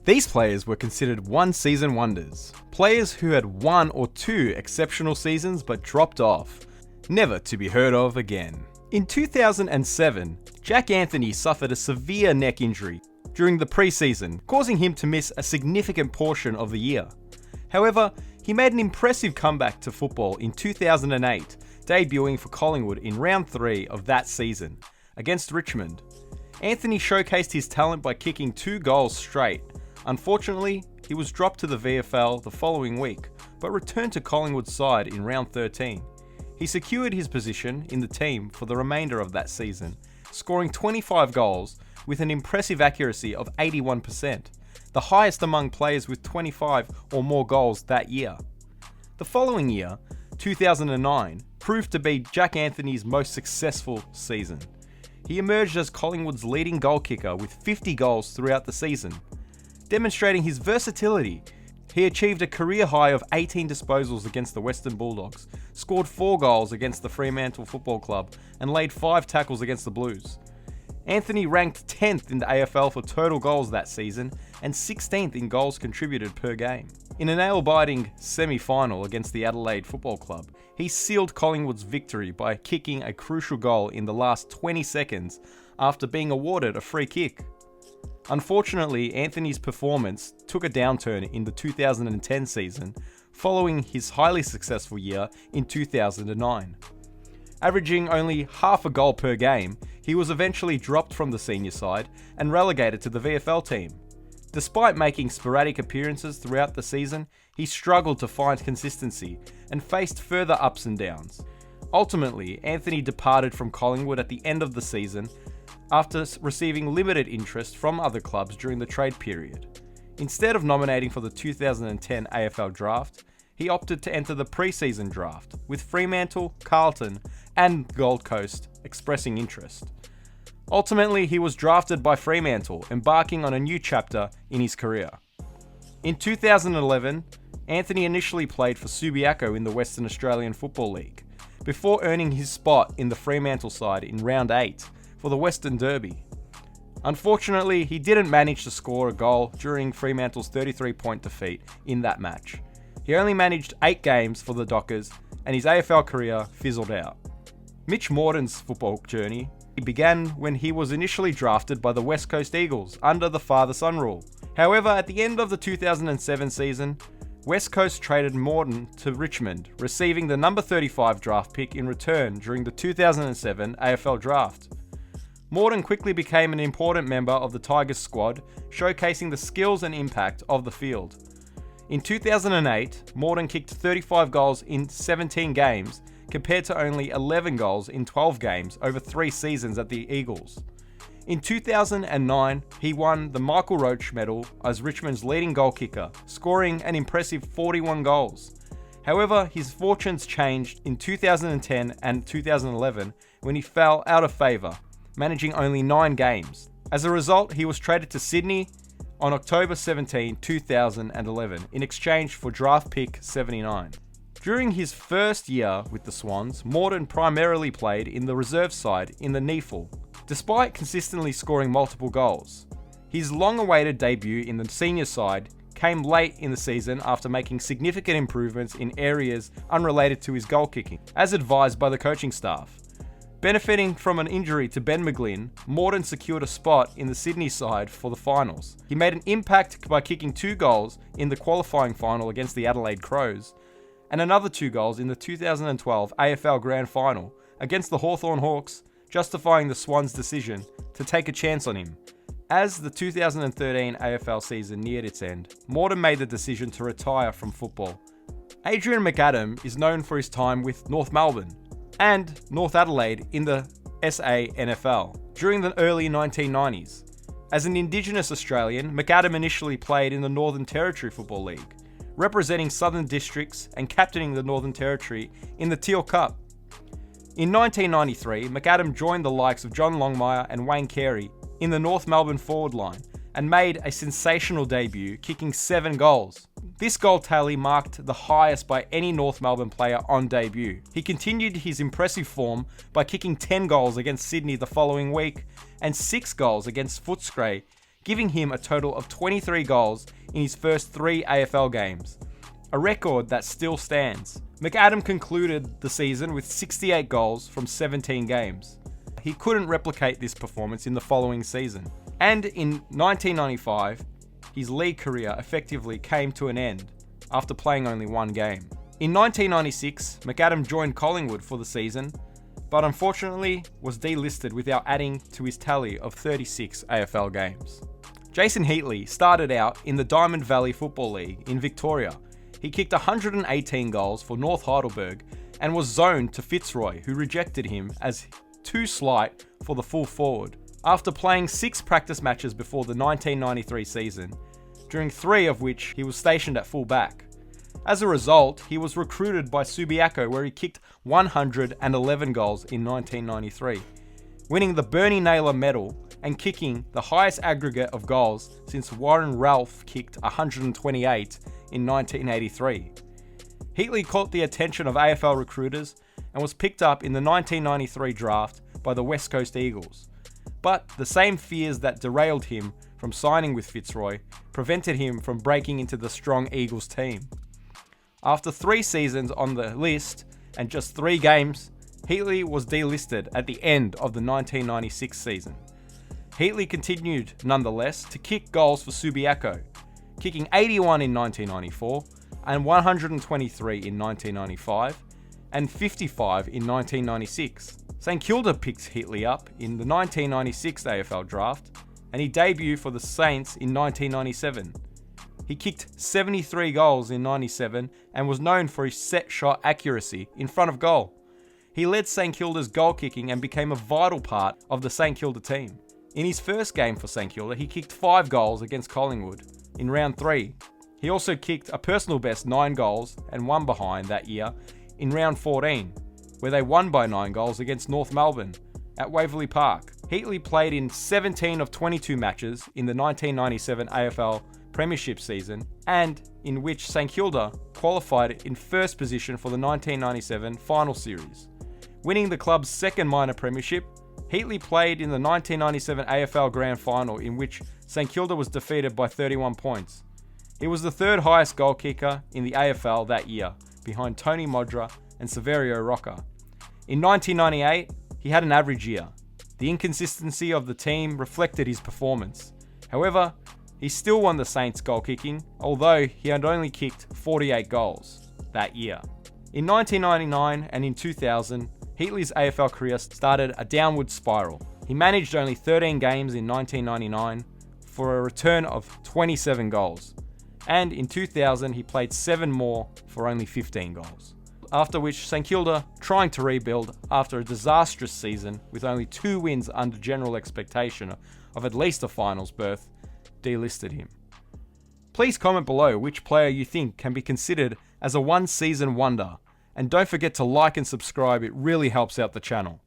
These players were considered one-season wonders, players who had one or two exceptional seasons but dropped off, never to be heard of again. In 2007, Jack Anthony suffered a severe neck injury during the pre-season, causing him to miss a significant portion of the year. However, he made an impressive comeback to football in 2008, debuting for Collingwood in round 3 of that season, against Richmond. Anthony showcased his talent by kicking 2 goals straight. Unfortunately, he was dropped to the VFL the following week, but returned to Collingwood's side in round 13. He secured his position in the team for the remainder of that season, scoring 25 goals with an impressive accuracy of 81%, the highest among players with 25 or more goals that year. The following year, 2009, proved to be Jack Anthony's most successful season. He emerged as Collingwood's leading goal kicker with 50 goals throughout the season. Demonstrating his versatility, he achieved a career high of 18 disposals against the Western Bulldogs, scored 4 goals against the Fremantle Football Club, and laid 5 tackles against the Blues. Anthony ranked 10th in the AFL for total goals that season and 16th in goals contributed per game. In a nail-biting semi-final against the Adelaide Football Club, he sealed Collingwood's victory by kicking a crucial goal in the last 20 seconds after being awarded a free kick. Unfortunately, Anthony's performance took a downturn in the 2010 season, following his highly successful year in 2009. Averaging only half a goal per game, he was eventually dropped from the senior side and relegated to the VFL team. Despite making sporadic appearances throughout the season, he struggled to find consistency and faced further ups and downs. Ultimately, Anthony departed from Collingwood at the end of the season after receiving limited interest from other clubs during the trade period. Instead of nominating for the 2010 AFL draft, he opted to enter the pre-season draft, with Fremantle, Carlton, and Gold Coast expressing interest. Ultimately, he was drafted by Fremantle, embarking on a new chapter in his career. In 2011, Anthony initially played for Subiaco in the Western Australian Football League, before earning his spot in the Fremantle side in round 8 for the Western Derby. Unfortunately, he didn't manage to score a goal during Fremantle's 33-point defeat in that match. He only managed 8 games for the Dockers, and his AFL career fizzled out. Mitch Morton's football journey began when he was initially drafted by the West Coast Eagles under the father-son rule. However, at the end of the 2007 season, West Coast traded Morton to Richmond, receiving the number 35 draft pick in return during the 2007 AFL draft. Morton quickly became an important member of the Tigers squad, showcasing the skills and impact of the field. In 2008, Morton kicked 35 goals in 17 games, compared to only 11 goals in 12 games over 3 seasons at the Eagles. In 2009, he won the Michael Roach Medal as Richmond's leading goal kicker, scoring an impressive 41 goals. However, his fortunes changed in 2010 and 2011 when he fell out of favour, managing only 9 games. As a result, he was traded to Sydney on October 17, 2011 in exchange for draft pick 79. During his first year with the Swans, Morton primarily played in the reserve side in the NEFL, despite consistently scoring multiple goals. His long-awaited debut in the senior side came late in the season after making significant improvements in areas unrelated to his goal kicking, as advised by the coaching staff. Benefiting from an injury to Ben McGlynn, Morton secured a spot in the Sydney side for the finals. He made an impact by kicking 2 goals in the qualifying final against the Adelaide Crows, and another 2 goals in the 2012 AFL Grand Final against the Hawthorn Hawks, justifying the Swans' decision to take a chance on him. As the 2013 AFL season neared its end, Morton made the decision to retire from football. Adrian McAdam is known for his time with North Melbourne and North Adelaide in the SANFL during the early 1990s. As an Indigenous Australian, McAdam initially played in the Northern Territory Football League, representing Southern Districts and captaining the Northern Territory in the Teal Cup. In 1993, McAdam joined the likes of John Longmire and Wayne Carey in the North Melbourne forward line and made a sensational debut, kicking 7 goals. This goal tally marked the highest by any North Melbourne player on debut. He continued his impressive form by kicking 10 goals against Sydney the following week and 6 goals against Footscray, giving him a total of 23 goals in his first 3 AFL games, a record that still stands. McAdam concluded the season with 68 goals from 17 games. He couldn't replicate this performance in the following season. And in 1995, his league career effectively came to an end after playing only 1 game. In 1996, McAdam joined Collingwood for the season, but unfortunately was delisted without adding to his tally of 36 AFL games. Jason Heatley started out in the Diamond Valley Football League in Victoria. He kicked 118 goals for North Heidelberg and was zoned to Fitzroy, who rejected him as too slight for the full forward. After playing 6 practice matches before the 1993 season, during 3 of which he was stationed at full back. As a result, he was recruited by Subiaco, where he kicked 111 goals in 1993, winning the Bernie Naylor medal and kicking the highest aggregate of goals since Warren Ralph kicked 128 in 1983. Heatley caught the attention of AFL recruiters and was picked up in the 1993 draft by the West Coast Eagles. But the same fears that derailed him from signing with Fitzroy prevented him from breaking into the strong Eagles team. After 3 seasons on the list and just 3 games, Heatley was delisted at the end of the 1996 season. Heatley continued, nonetheless, to kick goals for Subiaco, kicking 81 in 1994 and 123 in 1995 and 55 in 1996. St Kilda picked Heatley up in the 1996 AFL draft and he debuted for the Saints in 1997. He kicked 73 goals in 97 and was known for his set shot accuracy in front of goal. He led St Kilda's goal kicking and became a vital part of the St Kilda team. In his first game for St Kilda, he kicked 5 goals against Collingwood in round 3. He also kicked a personal best 9 goals and 1 behind that year in round 14, where they won by 9 goals against North Melbourne at Waverley Park. Heatley played in 17 of 22 matches in the 1997 AFL Premiership season, and in which St Kilda qualified in first position for the 1997 final series. Winning the club's second minor premiership, Heatley played in the 1997 AFL Grand Final, in which St Kilda was defeated by 31 points. He was the 3rd highest goal kicker in the AFL that year, behind Tony Modra and Severio Rocca. In 1998, he had an average year. The inconsistency of the team reflected his performance. However, he still won the Saints goal kicking, although he had only kicked 48 goals that year. In 1999 and in 2000, Heatley's AFL career started a downward spiral. He managed only 13 games in 1999 for a return of 27 goals. And in 2000, he played 7 more for only 15 goals. After which, St Kilda, trying to rebuild after a disastrous season with only 2 wins under general expectation of at least a finals berth, delisted him. Please comment below which player you think can be considered as a 1-season wonder, and don't forget to like and subscribe, it really helps out the channel.